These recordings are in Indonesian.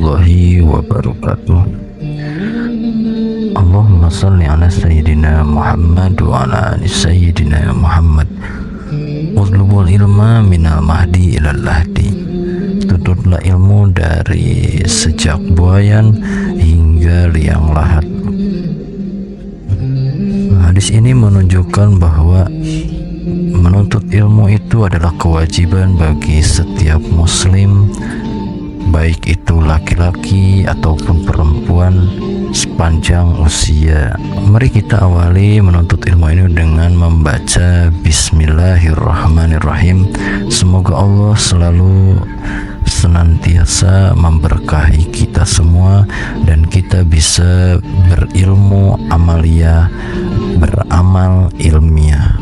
warahmatullahi wabarakatuh. Allahumma salli ala sayyidina Muhammad wa ala ali sayyidina Muhammad. Utlubul ilma minal mahdi ilal lahdi. Tututlah ilmu dari sejak buayan hingga liang lahat. Hadis ini menunjukkan bahwa menuntut ilmu itu adalah kewajiban bagi setiap muslim, baik itu laki-laki ataupun perempuan sepanjang usia. Mari kita awali menuntut ilmu ini dengan membaca Bismillahirrahmanirrahim. Semoga Allah selalu senantiasa memberkahi kita semua dan kita bisa berilmu amalia, beramal ilmiah.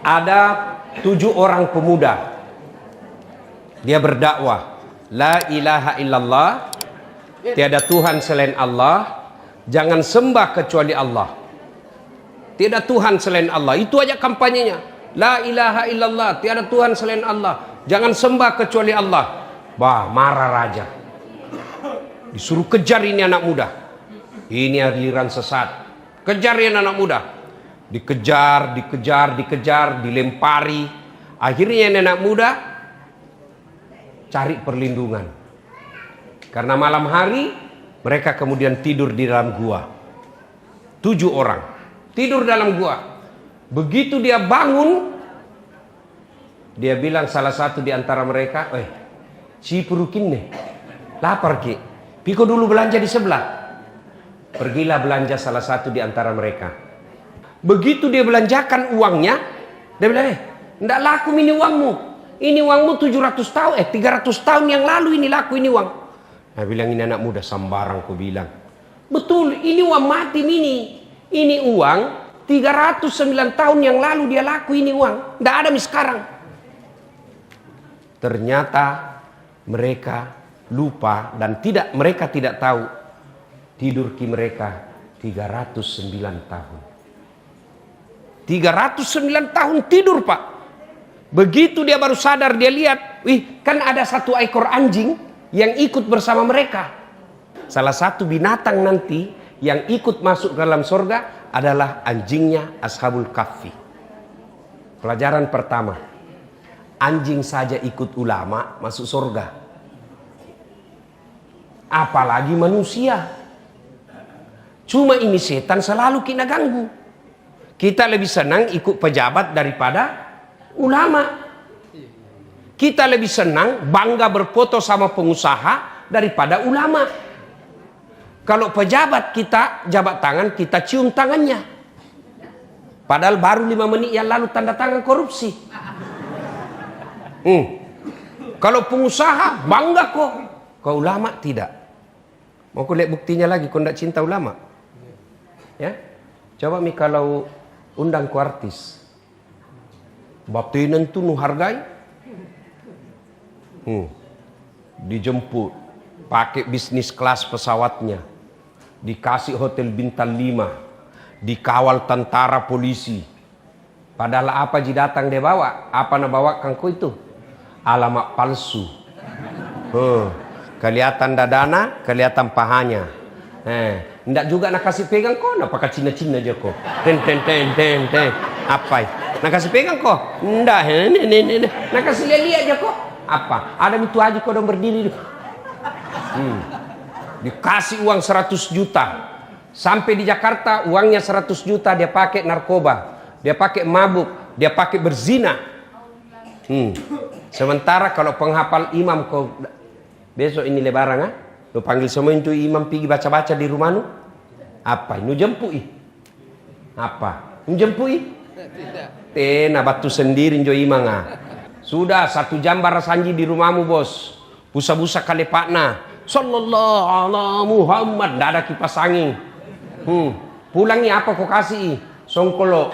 Ada 7 orang pemuda, dia berdakwah la ilaha illallah, tiada Tuhan selain Allah, jangan sembah kecuali Allah, tiada Tuhan selain Allah. Itu aja kampanyenya, la ilaha illallah, tiada Tuhan selain Allah, jangan sembah kecuali Allah. Bah, marah raja, disuruh kejar ini anak muda, ini aliran sesat, kejar ini anak muda. Dikejar, dilempari. Akhirnya anak muda cari perlindungan. Karena malam hari mereka kemudian tidur di dalam gua. 7 orang tidur dalam gua. Begitu dia bangun, dia bilang salah satu di antara mereka, si perukin nih, lapar ki, piko dulu belanja di sebelah. Pergilah belanja salah satu di antara mereka. Begitu dia belanjakan uangnya, dia bilang, ndak laku ini uangmu. Ini uangmu 300 tahun yang lalu ini laku ini uang. Nah, bilang ini anak muda sambarang, ku bilang. Betul, ini uang mati ini. Ini uang 309 tahun yang lalu dia laku ini uang. Ndak ada sekarang. Ternyata mereka lupa dan mereka tidak tahu tidur mereka 309 tahun. 309 tahun tidur, Pak. Begitu dia baru sadar, dia lihat, kan ada 1 ekor anjing yang ikut bersama mereka. Salah satu binatang nanti yang ikut masuk ke dalam surga adalah anjingnya Ashabul Kahfi. Pelajaran pertama, anjing saja ikut ulama masuk surga, apalagi manusia. Cuma ini setan selalu kita ganggu. Kita lebih senang ikut pejabat daripada ulama. Kita lebih senang bangga berfoto sama pengusaha daripada ulama. Kalau pejabat kita jabat tangan, kita cium tangannya. Padahal baru 5 menit yang lalu tanda tangan korupsi. Kalau pengusaha bangga kok. Kau ulama tidak. Mau aku lihat buktinya lagi kau tidak cinta ulama. Ya, coba kalau undang ku artis, batinan tuh nu hargai, dijemput, pakai bisnis kelas pesawatnya, dikasih hotel bintang 5, dikawal tentara polisi. Padahal apa ji datang dia bawa? Apa na bawa kangku itu? Alamat palsu. Kelihatan dadana, kelihatan pahanya. Ndak juga nak kasih pegang kok, nak pakai Cina-Cina aja kok. Ten. Apa? Nak kasih pegang kok? Ndak, nak kasih lihat aja kok. Apa? Ada itu aja kok dong berdiri. Dikasih uang 100 juta. Sampai di Jakarta uangnya 100 juta dia pakai narkoba, dia pakai mabuk, dia pakai berzina. Sementara kalau penghafal imam kau besok ini lebaran, lu panggil semua itu imam pergi baca-baca di rumah nu. Apa? Nu jempui? Apa? Nu jempui? Tidak. Batu sendiri jo imam. Sudah 1 jam barasanji di rumahmu bos. Busa-busa kali pakna. Sallallahu ala Muhammad. Tidak ada kipas angin. Pulangnya apa kau kasih? Songkolo.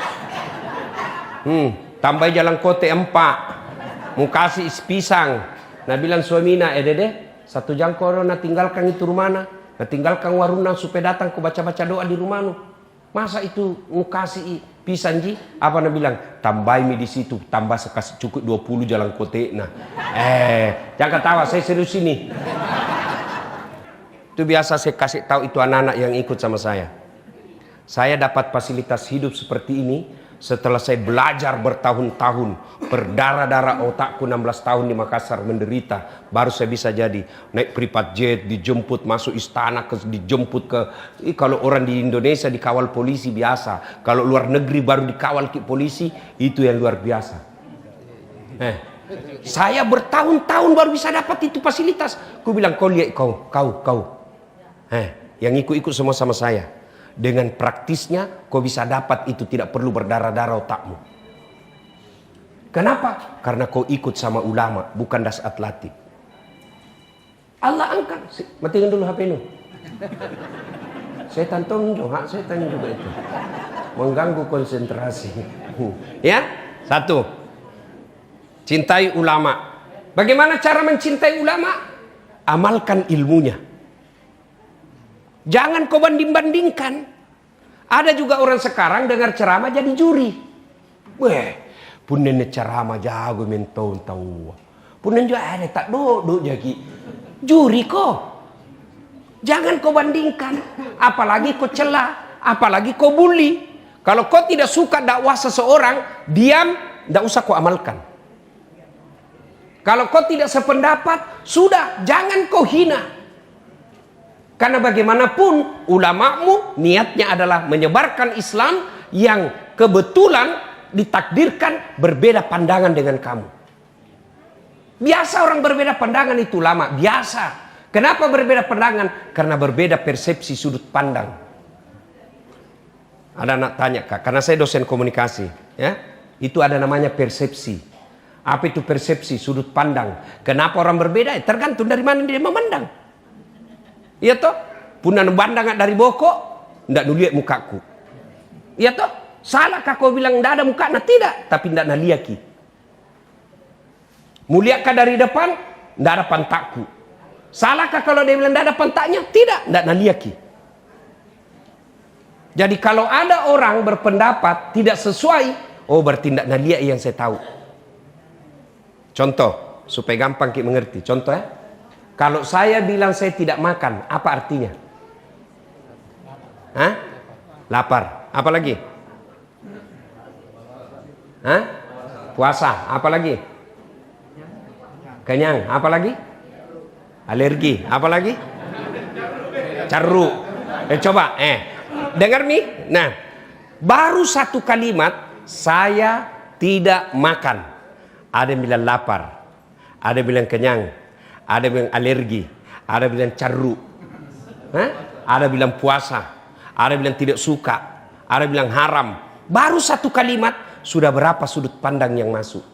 Tambah jalan kote 4. Mau kasih pisang. Nah bilang suamina, dede 1 jam corona tinggalkan itu rumahna, tinggalkan warung supaya datang ku baca-baca doa di rumahmu. Masa itu ngukasi pisanji? Apa na bilang? Tambah mi di situ, tambah sekasih cukup 20 jalan kote. Nah, jangan ketawa, saya serius ini. Itu biasa saya kasih tahu itu anak-anak yang ikut sama saya. Saya dapat fasilitas hidup seperti ini setelah saya belajar bertahun-tahun, berdarah-darah otakku 16 tahun di Makassar menderita, baru saya bisa jadi naik private jet, dijemput masuk istana, dijemput ke, kalau orang di Indonesia dikawal polisi biasa, kalau luar negeri baru dikawal ke polisi, itu yang luar biasa. Saya bertahun-tahun baru bisa dapat itu fasilitas. Ku bilang, kau lihat kau. Yang ikut-ikut semua sama saya. Dengan praktisnya kau bisa dapat itu, tidak perlu berdarah-darah otakmu. Kenapa? Karena kau ikut sama ulama, bukan das atletik. Allah angkat. Matikan dulu HP ini. Setan tonjok, setan juga itu. Mengganggu konsentrasi. Ya, satu. Cintai ulama. Bagaimana cara mencintai ulama? Amalkan ilmunya. Jangan kau banding-bandingkan. Ada juga orang sekarang dengar ceramah jadi juri. Weh, pun nenek ceramah jago mentau tahu. Pun juga ada tak duduk jadi juri kok. Jangan kau bandingkan. Apalagi kau celah, apalagi kau bully. Kalau kau tidak suka dakwah seseorang, diam, tidak usah kau amalkan. Kalau kau tidak sependapat, sudah, jangan kau hina. Karena bagaimanapun ulamamu niatnya adalah menyebarkan Islam yang kebetulan ditakdirkan berbeda pandangan dengan kamu. Biasa orang berbeda pandangan itu ulama, biasa. Kenapa berbeda pandangan? Karena berbeda persepsi sudut pandang. Ada anak tanya, Kak, karena saya dosen komunikasi, ya. Itu ada namanya persepsi. Apa itu persepsi, sudut pandang? Kenapa orang berbeda? Tergantung dari mana dia memandang. Iya toh, punan bandang dari bokok, ndak nuliat mukaku. Iya toh, salahkah kau bilang ndak ada muka? Nah tidak, tapi ndak naliaki. Muliakah dari depan? Ndak ada pantakku. Salahkah kalau dia bilang ndak ada pantaknya? Tidak, ndak naliaki. Jadi kalau ada orang berpendapat tidak sesuai, oh berarti ndak naliak yang saya tahu. Contoh, supaya gampang kita mengerti. Contoh ya. Kalau saya bilang saya tidak makan, apa artinya? Hah? Lapar. Apa lagi? Hah? Puasa. Apa lagi? Kenyang. Apa lagi? Alergi. Apa lagi? Carru. Coba. Dengar nih. Nah, baru satu kalimat, saya tidak makan. Ada yang bilang lapar. Ada yang bilang kenyang. Ada bilang alergi, ada bilang carru, ada bilang puasa, ada bilang tidak suka, ada bilang haram. Baru satu kalimat sudah berapa sudut pandang yang masuk.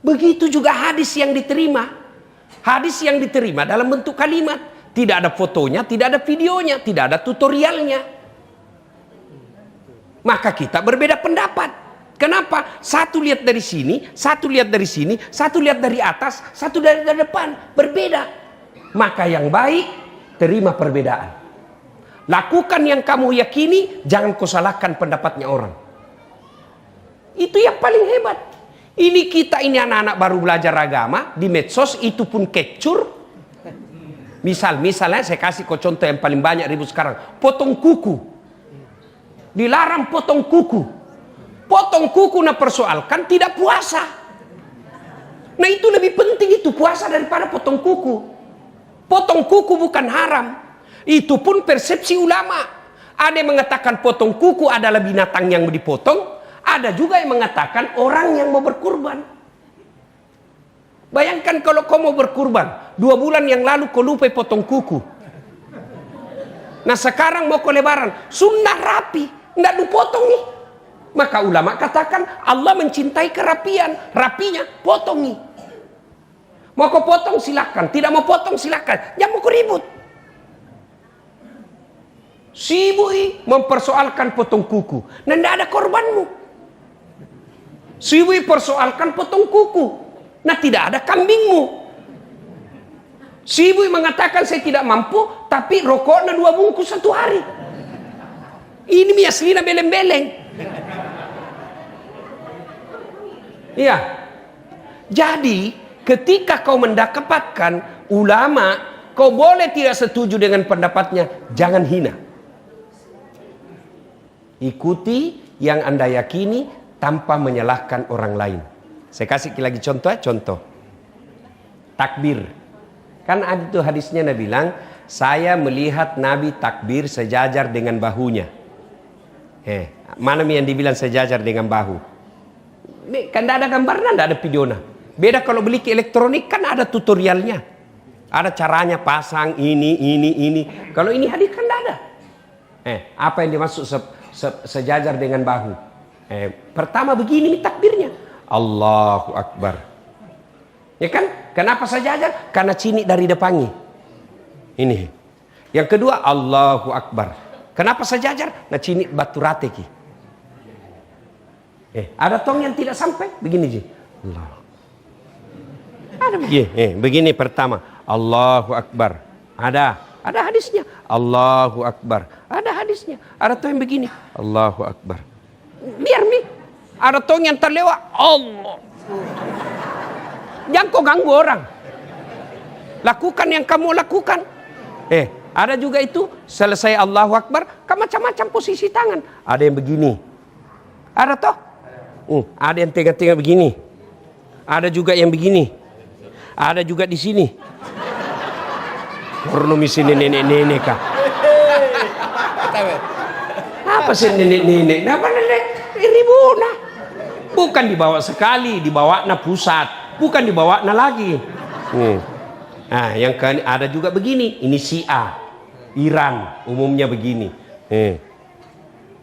Begitu juga hadis yang diterima. Hadis yang diterima dalam bentuk kalimat, tidak ada fotonya, tidak ada videonya, tidak ada tutorialnya. Maka kita berbeda pendapat. Kenapa? Satu lihat dari sini, satu lihat dari sini, satu lihat dari atas, satu dari depan. Berbeda. Maka yang baik, terima perbedaan. Lakukan yang kamu yakini, jangan kau salahkan pendapatnya orang. Itu yang paling hebat. Ini kita ini anak-anak baru belajar agama, di medsos itu pun kecur. Misalnya saya kasih kau contoh yang paling banyak ribut sekarang. Potong kuku. Dilarang potong kuku. Potong kuku persoalkan tidak puasa. Nah itu lebih penting itu puasa daripada potong kuku. Potong kuku bukan haram. Itu pun persepsi ulama. Ada yang mengatakan potong kuku adalah binatang yang dipotong. Ada juga yang mengatakan orang yang mau berkurban. Bayangkan kalau kau mau berkurban, 2 bulan yang lalu kau lupa potong kuku. Nah sekarang mau kau lebaran, sunnah rapi, nggak dipotong nih. Maka ulama katakan Allah mencintai kerapian, rapinya potongi. Mau kau potong silakan, tidak mau potong silakan, jangan mau kau ribut. Sibui mempersoalkan potong kuku, nah tidak ada korbanmu. Sibui persoalkan potong kuku, nah tidak ada kambingmu. Sibui mengatakan saya tidak mampu, tapi rokoknya 2 bungkus 1 hari. Ini aslinya beleng-beleng. Iya. Jadi ketika kau mendapatkan ulama Kau boleh tidak setuju dengan pendapatnya, jangan hina. Ikuti yang Anda yakini tanpa menyalahkan orang lain. Saya kasih lagi contoh. Takbir. Kan ada tuh hadisnya Nabi bilang, saya melihat Nabi takbir sejajar dengan bahunya. Mana yang dibilang sejajar dengan bahu? Kan tidak ada gambarnya, tidak ada videonya. Beda kalau beli ke elektronik kan ada tutorialnya. Ada caranya pasang ini. Kalau ini hadis kan tidak ada. Apa yang dimaksud sejajar dengan bahu? Pertama begini takbirnya. Allahu Akbar. Ya kan? Kenapa sejajar? Karena cini dari depannya. Ini. Yang kedua Allahu Akbar. Kenapa sejajar? Nah cini batu rate ki. Ada tong yang tidak sampai begini ji. Allah. Ada begini. Begini pertama. Allahu Akbar. Ada hadisnya. Allahu Akbar. Ada hadisnya. Ada tong yang begini. Allahu Akbar. Biar mi. Ada tong yang terlewat. Allah. Jangan kau ganggu orang. Lakukan yang kamu lakukan. Ada juga itu selesai Allahu Akbar, macam-macam posisi tangan. Ada yang begini. Ada toh? Ada yang tengah-tengah begini. Ada juga yang begini. Ada juga di sini. Porno misi nenek-nenek kah? Apa sih nenek-nenek? Apa nenek? Ribuna. Bukan dibawa sekali, dibawa na pusat. Bukan dibawa na lagi. Nah, yang ada juga begini. Ini Syiah, Iran, umumnya begini.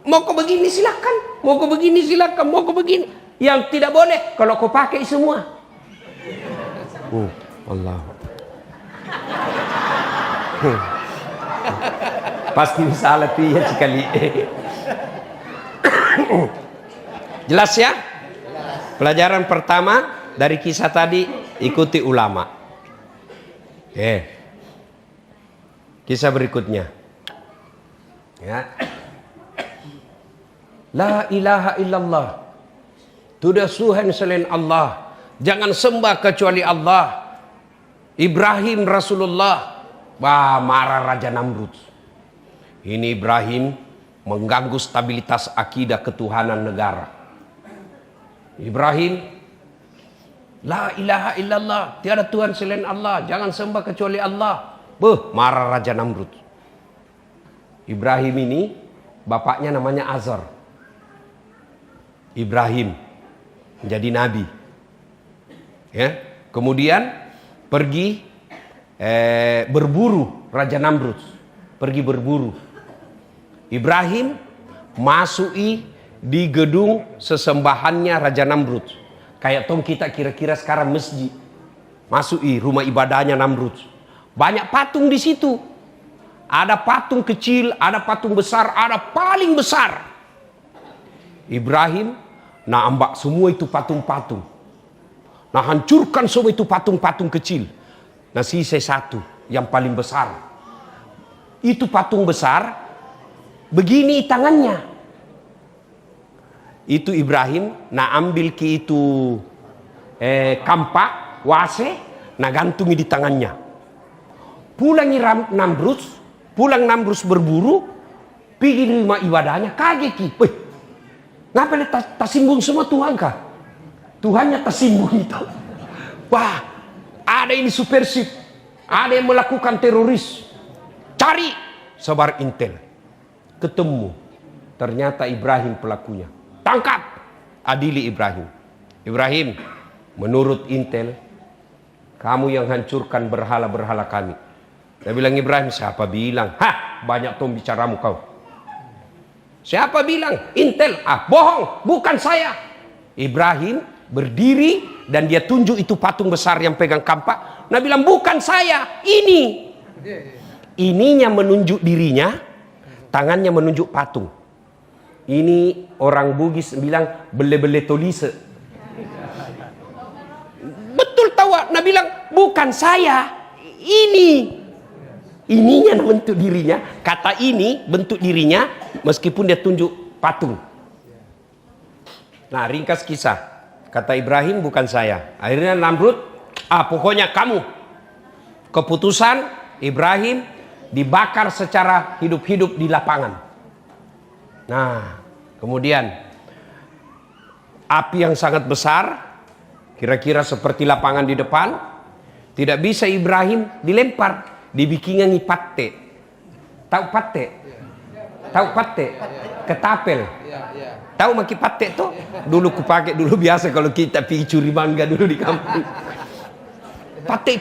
Mau kau begini silakan, mau kau begini silakan, mau kau begini. Yang tidak boleh kalau kau pakai semua. Allah. Pasti salah dia sekali. Jelas ya? Pelajaran pertama dari kisah tadi, ikuti ulama. Kisah berikutnya. Ya. La ilaha illallah. Tidak Tuhan selain Allah. Jangan sembah kecuali Allah. Ibrahim Rasulullah. Marah Raja Namrud. Ini Ibrahim mengganggu stabilitas akidah ketuhanan negara. Ibrahim, la ilaha illallah, tiada Tuhan selain Allah, jangan sembah kecuali Allah. Marah Raja Namrud. Ibrahim ini bapaknya namanya Azar. Ibrahim menjadi nabi. Ya, kemudian pergi berburu Raja Namrud. Pergi berburu. Ibrahim masuki di gedung sesembahannya Raja Namrud. Kayak tong kita kira-kira sekarang masjid. Masuki rumah ibadahnya Namrud. Banyak patung di situ. Ada patung kecil, ada patung besar, ada paling besar. Ibrahim ambak semua itu patung-patung. Hancurkan semua itu patung-patung kecil. Sisa satu yang paling besar. Itu patung besar, begini tangannya. Itu Ibrahim ambil ke itu kampak wase, gantungi di tangannya. Pulang Namrud berburu, pergi di rumah ibadahnya, kaget ki. Ngapain tersimbung semua Tuhan kah? Tuhannya tersimbung itu. Wah, ada ini subversif, ada yang melakukan teroris. Cari, sebar intel. Ketemu, ternyata Ibrahim pelakunya. Tangkap, adili Ibrahim. Ibrahim, menurut intel, kamu yang hancurkan berhala-berhala kami. Dia bilang, Ibrahim, siapa bilang? Banyak tuh bicaramu kau. Siapa bilang? Intel. Bohong, bukan saya. Ibrahim berdiri dan dia tunjuk itu patung besar yang pegang kampak. Dia bilang, bukan saya, ini. Ininya menunjuk dirinya, tangannya menunjuk patung. Ini orang Bugis bilang bele-bele tolise. Betul tahu, nah bilang bukan saya, ini. Ininya bentuk dirinya, kata ini bentuk dirinya meskipun dia tunjuk patung. Nah, ringkas kisah. Kata Ibrahim bukan saya. Akhirnya Namrud, pokoknya kamu. Keputusan Ibrahim dibakar secara hidup-hidup di lapangan. Nah, kemudian api yang sangat besar, kira-kira seperti lapangan di depan, tidak bisa Ibrahim dilempar, dibikinkan patte. Tahu patte? Tahu patte? Ketapel. Tahu maki patte tuh? Dulu kupakai dulu biasa kalau kita pergi curi mangga dulu di kampung. Patte.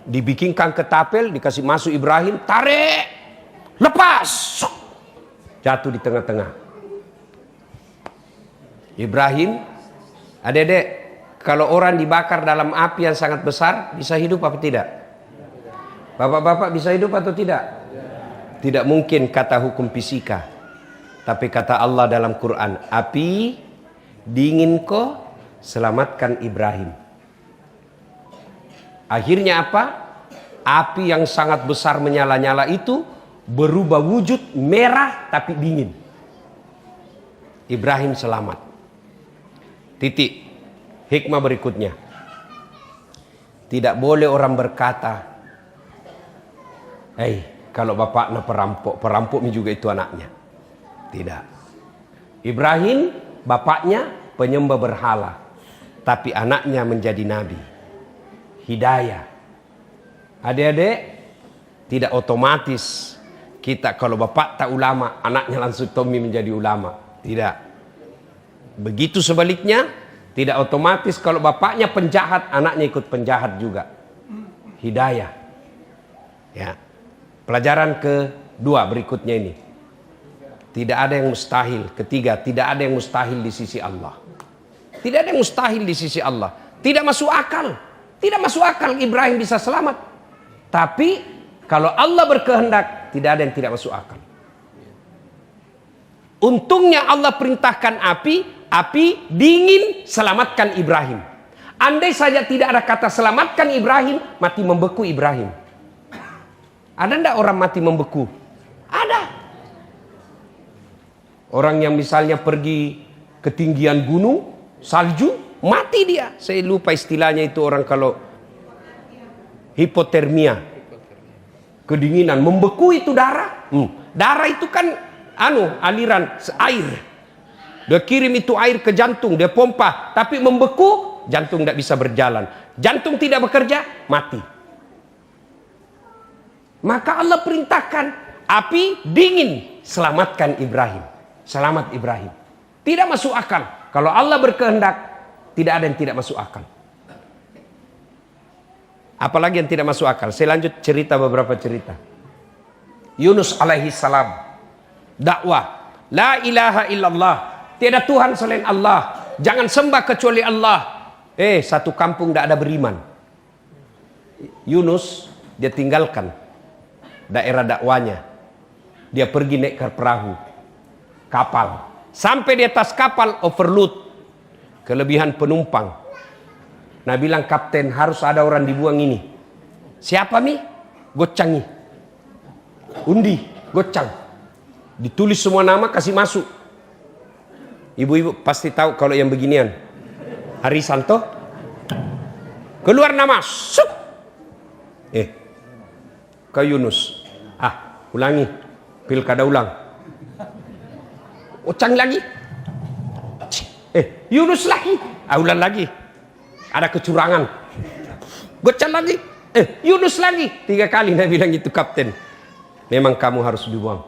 Dibikinkan ketapel, dikasih masuk Ibrahim, tarik, lepas, jatuh di tengah-tengah. Ibrahim, adik-adik, kalau orang dibakar dalam api yang sangat besar, bisa hidup apa tidak? Bapak-bapak bisa hidup atau tidak? Tidak mungkin kata hukum fisika. Tapi kata Allah dalam Quran, api dingin kok, selamatkan Ibrahim. Akhirnya apa? Api yang sangat besar menyala-nyala itu berubah wujud merah tapi dingin. Ibrahim selamat. Titik. Hikmah berikutnya. Tidak boleh orang berkata, kalau bapaknya perampok juga itu anaknya. Tidak. Ibrahim, bapaknya penyembah berhala, tapi anaknya menjadi nabi. Hidayah. Adik-adik, tidak otomatis kita kalau bapak tak ulama, anaknya langsung Tommy menjadi ulama. Tidak. Begitu sebaliknya, tidak otomatis kalau bapaknya penjahat, anaknya ikut penjahat juga. Hidayah. Ya. Pelajaran kedua berikutnya ini. Tidak ada yang mustahil. Ketiga, tidak ada yang mustahil di sisi Allah. Tidak ada yang mustahil di sisi Allah. Tidak masuk akal. Tidak masuk akal Ibrahim bisa selamat. Tapi kalau Allah berkehendak, tidak ada yang tidak masuk akal. Untungnya Allah perintahkan api dingin, selamatkan Ibrahim. Andai saja tidak ada kata selamatkan Ibrahim, mati membeku Ibrahim. Ada enggak orang mati membeku? Ada. Orang yang misalnya pergi ketinggian gunung, salju, mati dia. Saya lupa istilahnya itu orang kalau hipotermia. Kedinginan, membeku itu darah. Darah itu kan aliran air. Dia kirim itu air ke jantung, dia pompa, tapi membeku, jantung tidak bisa berjalan. Jantung tidak bekerja, mati. Maka Allah perintahkan api dingin, selamatkan Ibrahim. Selamat Ibrahim. Tidak masuk akal. Kalau Allah berkehendak, tidak ada yang tidak masuk akal. Apalagi yang tidak masuk akal. Saya lanjut cerita beberapa cerita. Yunus alaihi salam, dakwah, la ilaha illallah, tiada Tuhan selain Allah, jangan sembah kecuali Allah. Satu kampung tidak ada beriman. Yunus dia tinggalkan daerah dakwanya. Dia pergi naik ke perahu, kapal. Sampai di atas kapal overload, kelebihan penumpang. Nah bilang kapten harus ada orang dibuang ini. Siapa mi? Gocangi. Undi, gocang. Ditulis semua nama, kasih masuk. Ibu-ibu pasti tahu kalau yang beginian. Harisanto. Keluar nama. Sup. Ke Yunus. Ulangi. Pilkada ulang. Gocang lagi. Yunus lagi. Ulang lagi. Ada kecurangan. Gocang lagi. Yunus lagi. 3 kali dia bilang itu kapten. Memang kamu harus dibuang.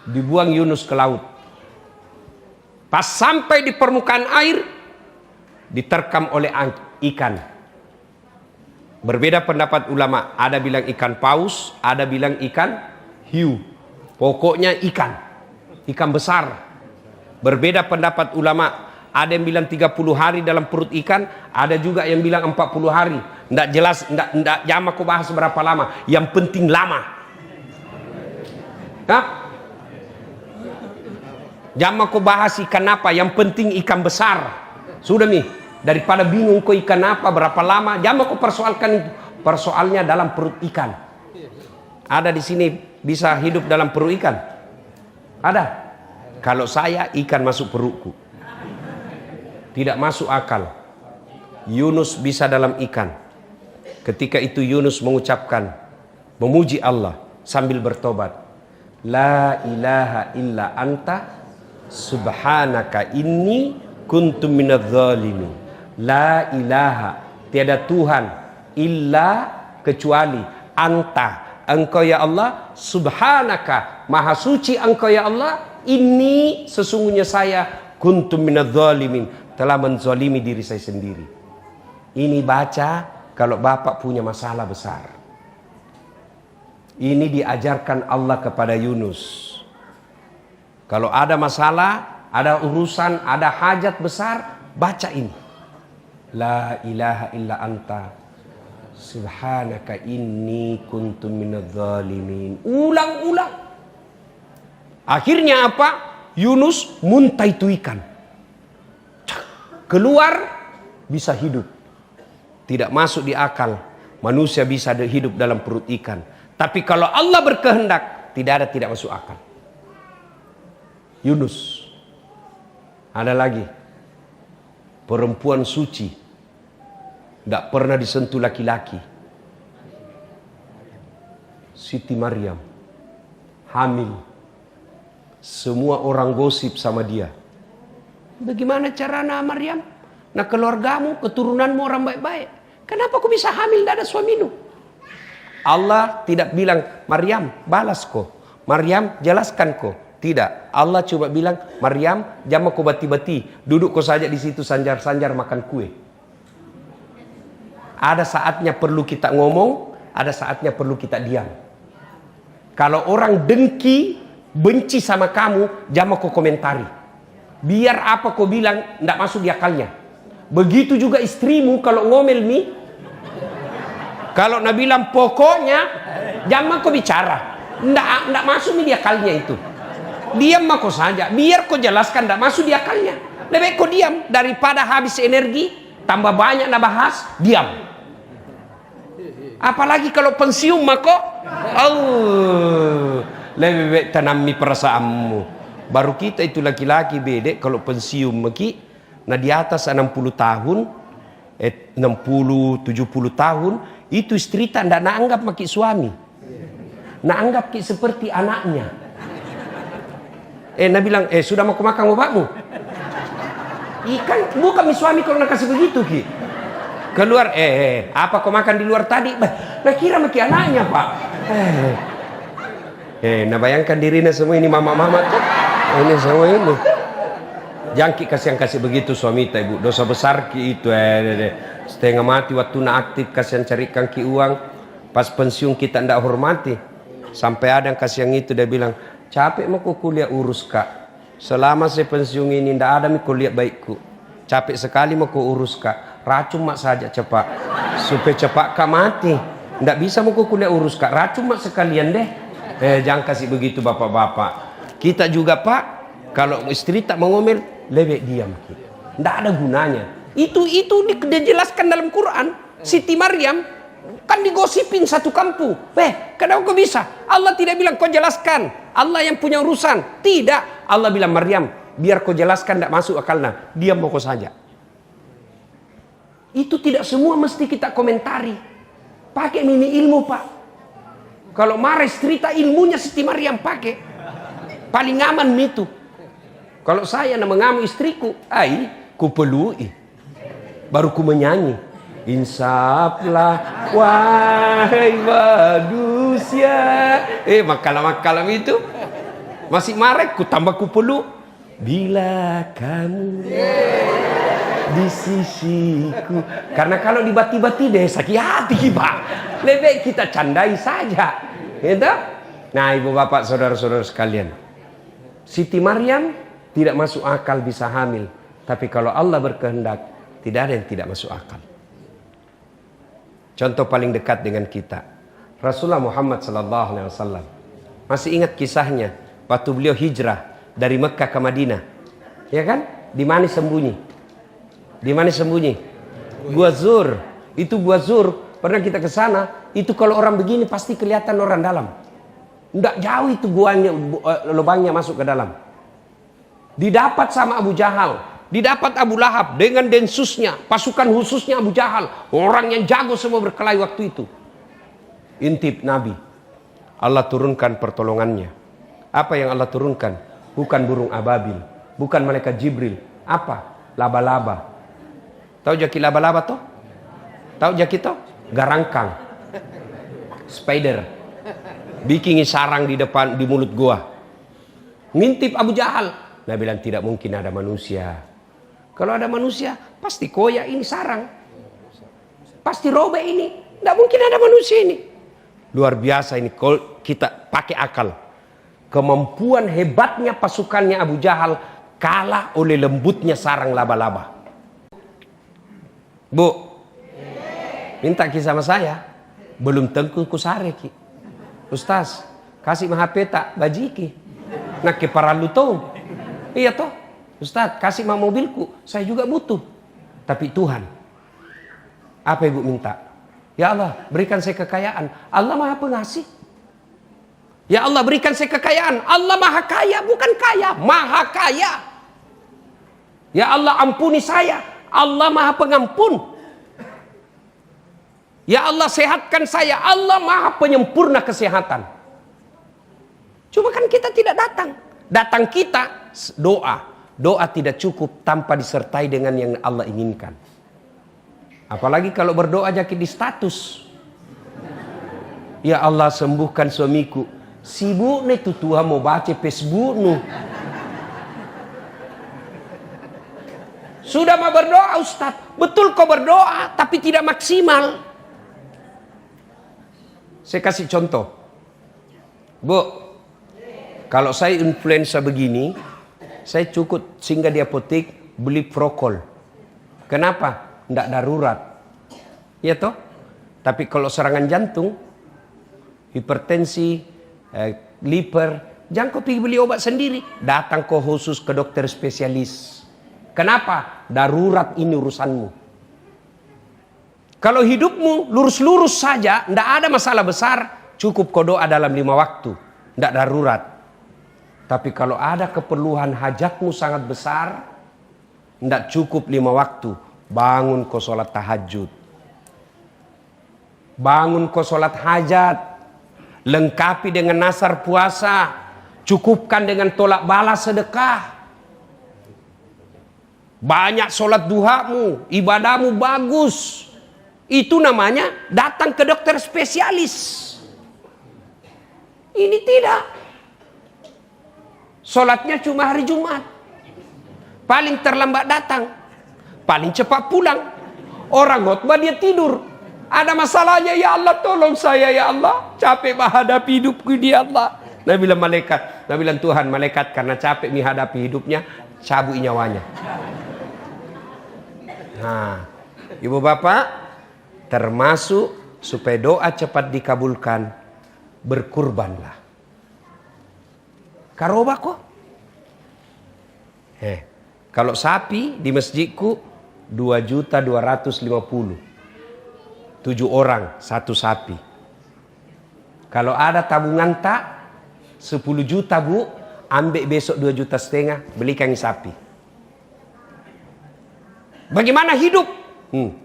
Dibuang Yunus ke laut. Pas sampai di permukaan air, diterkam oleh ikan. Berbeda pendapat ulama. Ada bilang ikan paus, ada bilang ikan hiu. Pokoknya ikan. Ikan besar. Berbeda pendapat ulama. Ada yang bilang 30 hari dalam perut ikan, ada juga yang bilang 40 hari. Nggak jelas, nggak jam aku bahas berapa lama. Yang penting lama. Jam aku bahas ikan apa, yang penting ikan besar. Sudah nih, daripada bingung kok ikan apa, berapa lama. Jam aku persoalkan itu. Persoalnya dalam perut ikan. Ada di sini bisa hidup dalam perut ikan? Ada. Kalau saya ikan masuk perutku. Tidak masuk akal. Yunus bisa dalam ikan. Ketika itu Yunus mengucapkan, memuji Allah sambil bertobat. La ilaha illa anta subhanaka inni kuntu minadz zalimin. La ilaha, tiada Tuhan illa kecuali anta, engkau ya Allah, subhanaka, maha suci engkau ya Allah, inni, sesungguhnya saya, kuntu minadz zalimin, telah menzalimi diri saya sendiri. Ini baca kalau bapak punya masalah besar. Ini diajarkan Allah kepada Yunus. Kalau ada masalah, ada urusan, ada hajat besar, baca ini. La ilaha illa anta subhanaka inni kuntu minadz zalimin. Ulang-ulang. Akhirnya apa? Yunus muntah itu ikan. Keluar bisa hidup. Tidak masuk di akal manusia bisa hidup dalam perut ikan. Tapi kalau Allah berkehendak, tidak masuk akal. Yunus. Ada lagi perempuan suci, tidak pernah disentuh laki-laki, Siti Maryam, hamil. Semua orang gosip sama dia. Bagaimana caranya Maryam? Nah, keluargamu, keturunanmu orang baik-baik. Kenapa kau bisa hamil tidak ada suamimu? Allah tidak bilang, Maryam balas kau, Maryam jelaskan kau. Tidak, Allah coba bilang, Maryam jangan kau bati-bati, duduk kau saja di situ sanjar-sanjar makan kue. Ada saatnya perlu kita ngomong, ada saatnya perlu kita diam. Kalau orang dengki, benci sama kamu, jangan kau komentari. Biar apa kau bilang, tidak masuk di akalnya. Begitu juga istrimu kalau ngomel nih. Kalau nak bilang pokoknya, jangan kau bicara. Tidak masuk di akalnya itu. Diam kau saja, biar kau jelaskan, tidak masuk di akalnya. Lebih kau diam, daripada habis energi, tambah banyak nak bahas, diam. Apalagi kalau pensiun mako, lebih baik tanami perasaanmu. Baru kita itu laki-laki bedek kalau pensiun maki, nah di atas 60 tahun, 60, 70 tahun, itu istri tak nak anggap maki suami. Nak anggap ki seperti anaknya. Nak bilang, sudah mau makan obatmu? Ikan bukan suami kalau nak kasih begitu ki. Keluar, apa kau makan di luar tadi? Nah kira maki anaknya pak. Nah bayangkan dirinya semua ini mama-mama tuh. Ini semua ini. Jangan kasih begitu suami tak ibu. Dosa besar ki itu. Setengah mati waktu nak aktif kasihan carikan ki uang. Pas pensiun kita tidak hormati. Sampai ada yang kasihan itu dia bilang, capek mau kuliah urus kak. Selama saya pensiun ini tidak ada kuliah baikku. Capek sekali mau urus kak. Racun mak saja cepat supaya cepat kak mati. Tidak bisa mau kuliah urus kak. Racun mak sekalian deh. Jangan kasih begitu bapak-bapak. Kita juga pak, kalau istri tak mengomel, lebih diam. Tidak ada gunanya. Itu dijelaskan dalam Quran. Siti Maryam kan digosipin satu kampung. Kenapa kau bisa? Allah tidak bilang kau jelaskan. Allah yang punya urusan. Tidak. Allah bilang Maryam, biar kau jelaskan tidak masuk akalnya. Diam mau kau saja. Itu tidak semua mesti kita komentari. Pakai mini ilmu pak. Kalau marah cerita ilmunya Siti Maryam pakai. Paling aman itu. Kalau saya nak mengamu istriku, ku pelui. Baru ku menyanyi. Insaflah wahai manusia. Makalah-makalah itu. Masih marah ku tambah ku peluk. Bila kamu di sisiku. Karena kalau dibati-bati deh sakit hati pak. Lebih kita candai saja. Gitu? Nah ibu bapak saudara-saudara sekalian. Siti Maryam tidak masuk akal bisa hamil. Tapi kalau Allah berkehendak, tidak ada yang tidak masuk akal. Contoh paling dekat dengan kita. Rasulullah Muhammad SAW. Masih ingat kisahnya. Waktu beliau hijrah dari Mekah ke Madinah. Ya kan? Di mana sembunyi? Di mana sembunyi? Gua Zur. Itu Gua Zur. Pernah kita ke sana. Itu kalau orang begini pasti kelihatan orang dalam. Tidak jauh itu guanya, lubangnya masuk ke dalam. Didapat sama Abu Jahal. Didapat Abu Lahab dengan densusnya. Pasukan khususnya Abu Jahal. Orang yang jago semua berkelahi waktu itu. Intip Nabi. Allah turunkan pertolongannya. Apa yang Allah turunkan? Bukan burung ababil, bukan malaikat Jibril. Apa? Laba-laba. Tahu jaki laba-laba toh? Tahu jaki toh? Garangkang. Spider. Bikin sarang di depan, di mulut gua. Ngintip Abu Jahal. Nah bilang tidak mungkin ada manusia. Kalau ada manusia, pasti koyak ini sarang. Pasti robek ini. Tidak mungkin ada manusia ini. Luar biasa ini kalau kita pakai akal. Kemampuan hebatnya pasukannya Abu Jahal kalah oleh lembutnya sarang laba-laba. Bu, minta ki sama saya. Belum tengku kusare ki. Ustaz, kasih HP tak bajiki. Nak ke paralu toh. Iya toh. Ustaz, kasih mah mobilku. Saya juga butuh. Tapi Tuhan, apa ibu minta? Ya Allah, berikan saya kekayaan. Allah Maha Pengasih. Ya Allah, berikan saya kekayaan. Allah Maha Kaya, bukan kaya, Maha Kaya. Ya Allah, ampuni saya. Allah Maha Pengampun. Ya Allah, sehatkan saya. Allah Maha Penyempurna kesehatan. Cuma kan kita tidak datang. Datang kita doa. Doa tidak cukup tanpa disertai dengan yang Allah inginkan. Apalagi kalau berdoa jadi di status. Ya Allah, sembuhkan suamiku. Sibuk nih tuh Tuhan mau baca Facebook nu. Sudah mau berdoa Ustaz. Betul kau berdoa tapi tidak maksimal. Saya kasih contoh. Bu, kalau saya influenza begini, saya cukup singgah di apotek beli Prokol. Kenapa? Tidak darurat. Ya toh? Tapi kalau serangan jantung, hipertensi, liver, jangan kau pergi beli obat sendiri. Datang kau khusus ke dokter spesialis. Kenapa? Darurat ini urusanmu. Kalau hidupmu lurus-lurus saja, tidak ada masalah besar, cukup kau doa dalam 5 waktu. Tidak darurat. Tapi kalau ada keperluan hajatmu sangat besar, tidak cukup 5 waktu. Bangun kau sholat tahajud. Bangun kau sholat hajat. Lengkapi dengan nasar puasa. Cukupkan dengan tolak balas sedekah. Banyak sholat duhamu. Ibadahmu bagus. Itu namanya datang ke dokter spesialis. Ini tidak. Sholatnya cuma hari Jumat. Paling terlambat datang. Paling cepat pulang. Orang khotbah dia tidur. Ada masalahnya, ya Allah tolong saya ya Allah. Capek menghadapi hidupku ya Allah. Nabi bilang malaikat. Nabi bilang Tuhan, malaikat karena capek menghadapi hidupnya, cabut nyawanya. Nah, ibu bapak, termasuk supaya doa cepat dikabulkan, berkurbanlah. Karoba kok. Kalau sapi di masjidku 2.250.000. 7 orang satu sapi. Kalau ada tabungan tak 10 juta bu, ambil besok 2,5 juta, belikan sapi. Bagaimana hidup?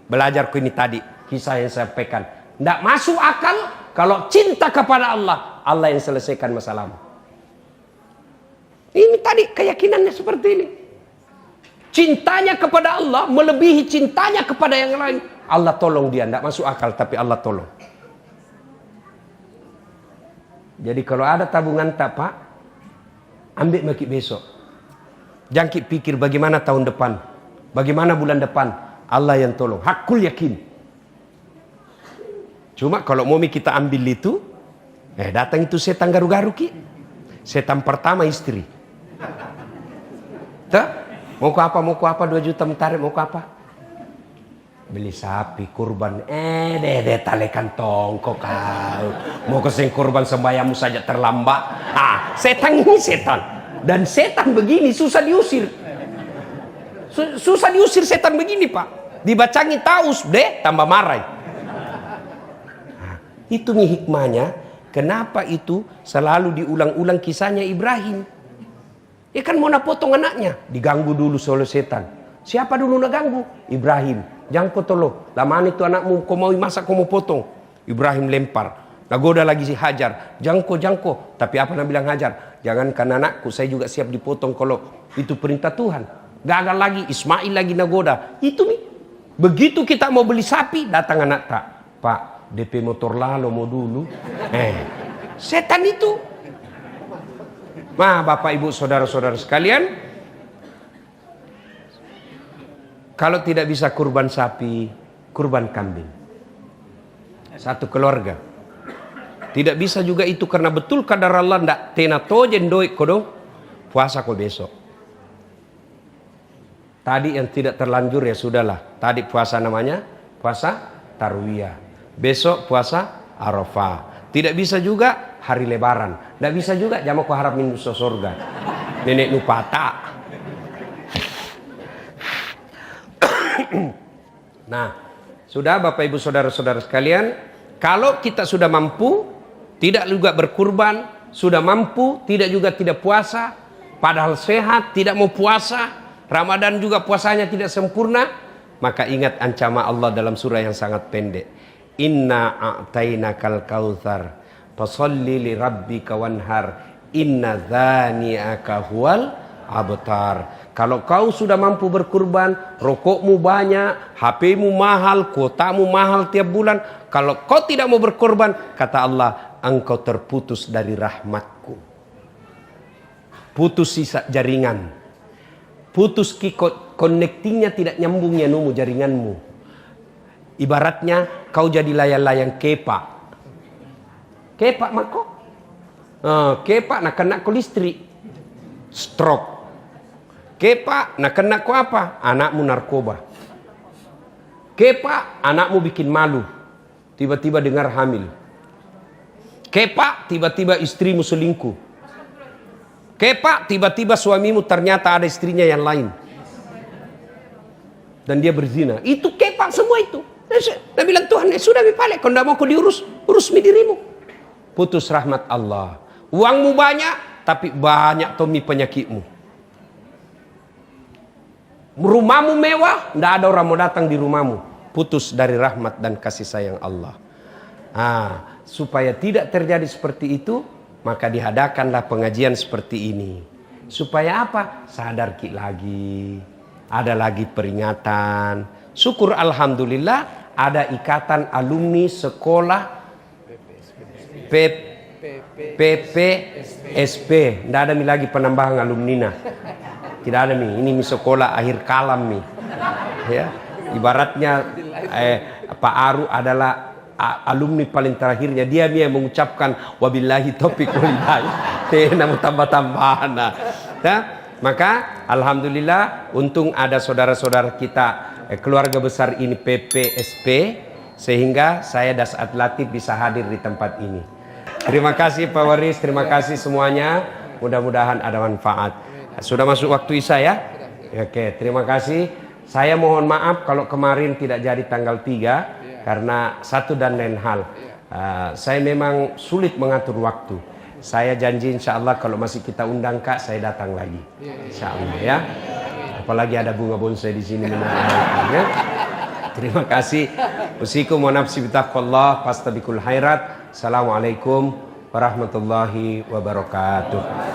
Belajar ku ini tadi, kisah yang saya sampaikan. Tidak masuk akal kalau cinta kepada Allah, Allah yang selesaikan masalahmu. Ini tadi keyakinannya seperti ini. Cintanya kepada Allah melebihi cintanya kepada yang lain. Allah tolong dia, tidak masuk akal tapi Allah tolong. Jadi kalau ada tabungan tak pak, ambil bagi besok. Jangan pikir bagaimana tahun depan, bagaimana bulan depan. Allah yang tolong, hakul yakin. Cuma kalau mau kita ambil itu, datang itu setan garu-garu ki. Setan pertama istri. Tuh, mau ke apa? Mau ke apa? 2 juta mentarik, mau ke apa? Beli sapi, kurban. Talekan tongkok kau. Mau keseng kurban sembahyangmu saja terlambat. Setan ini setan. Dan setan begini susah diusir. Susah diusir setan begini pak. Dibacangi taus, tambah marah. Itu nih hikmahnya. Kenapa itu selalu diulang-ulang kisahnya Ibrahim. Ya kan mau potong anaknya. Diganggu dulu oleh setan. Siapa dulu nak ganggu? Ibrahim. Jangan kau tolong. Lamaan itu anakmu kau mau masak kau mau potong. Ibrahim lempar. Nagoda lagi si Hajar, jangko. Tapi apa Nabi bilang Hajar? Jangankan anakku, saya juga siap dipotong kalau itu perintah Tuhan. Gagal lagi, Ismail lagi nagoda. Itu nih. Begitu kita mau beli sapi, datang anak tak. Pak, DP motor lalu mau dulu. Setan itu. Nah, Bapak Ibu saudara-saudara sekalian, kalau tidak bisa kurban sapi, kurban kambing. Satu keluarga. Tidak bisa juga itu karena betul kadar Allah ndak tena tojen doi kodo puasa ko besok. Tadi yang tidak terlanjur ya sudahlah. Tadi puasa namanya puasa Tarwiyah. Besok puasa Arafah. Tidak bisa juga hari Lebaran. Tidak bisa juga jamak ko harap minum surga. Nenek nupata. Nah, sudah Bapak Ibu saudara-saudara sekalian, kalau kita sudah mampu tidak juga berkurban, sudah mampu, tidak juga tidak puasa, padahal sehat, tidak mau puasa, Ramadan juga puasanya tidak sempurna, maka ingat ancaman Allah dalam surah yang sangat pendek. Inna a'tainakal kautsar, fasholli li rabbika wanhar, inna dzani'aka huwal abtar. Kalau kau sudah mampu berkurban, rokokmu banyak, HP-mu mahal, kuotamu mahal tiap bulan, kalau kau tidak mau berkorban, kata Allah, engkau terputus dari rahmatku. Putus sisa jaringan. Putus connectingnya tidak nyambungnya numu jaringanmu. Ibaratnya kau jadi layang-layang kepak. Kepak mako? Kepak nak kena ko listrik. Stroke. Kepak nak kena ko apa? Anakmu narkoba. Kepak anakmu bikin malu. Tiba-tiba dengar hamil. Kepak tiba-tiba istrimu selingkuh. Kepak tiba-tiba suamimu ternyata ada istrinya yang lain. Dan dia berzina. Itu kepak semua itu. Dia bilang Tuhan sudah bipalek. Kalau tidak mau kau diurus, urus dirimu. Putus rahmat Allah. Uangmu banyak, tapi banyak tomi penyakitmu. Rumahmu mewah, tidak ada orang mau datang di rumahmu. Putus dari rahmat dan kasih sayang Allah. Supaya tidak terjadi seperti itu, maka diadakanlah pengajian seperti ini. Supaya apa? Sadar lagi. Ada lagi peringatan. Syukur alhamdulillah ada ikatan alumni sekolah PPSP. Tidak ada lagi penambahan alumnina. Tidak ada ini sekolah akhir kalam ya. Ibaratnya Pak Aru adalah alumni paling terakhirnya, dia yang mengucapkan wabillahi taufiq wal hidayah. Namun tambah-tambahan. Ya, maka alhamdulillah untung ada saudara-saudara kita keluarga besar ini PPSP sehingga saya Dasat Latif bisa hadir di tempat ini. Terima kasih Pak Waris, terima kasih semuanya. Mudah-mudahan ada manfaat. Sudah masuk waktu Isya ya? Oke, terima kasih. Saya mohon maaf kalau kemarin tidak jadi tanggal 3 karena satu dan lain hal. Saya memang sulit mengatur waktu. Saya janji insya Allah kalau masih kita undang Kak, saya datang lagi. Insya Allah ya. Apalagi ada bunga bonsai di sini. Ya. Terima kasih. Usikum wa nafsi bitaqwallah fastabikul khairat. Assalamualaikum warahmatullahi wabarakatuh.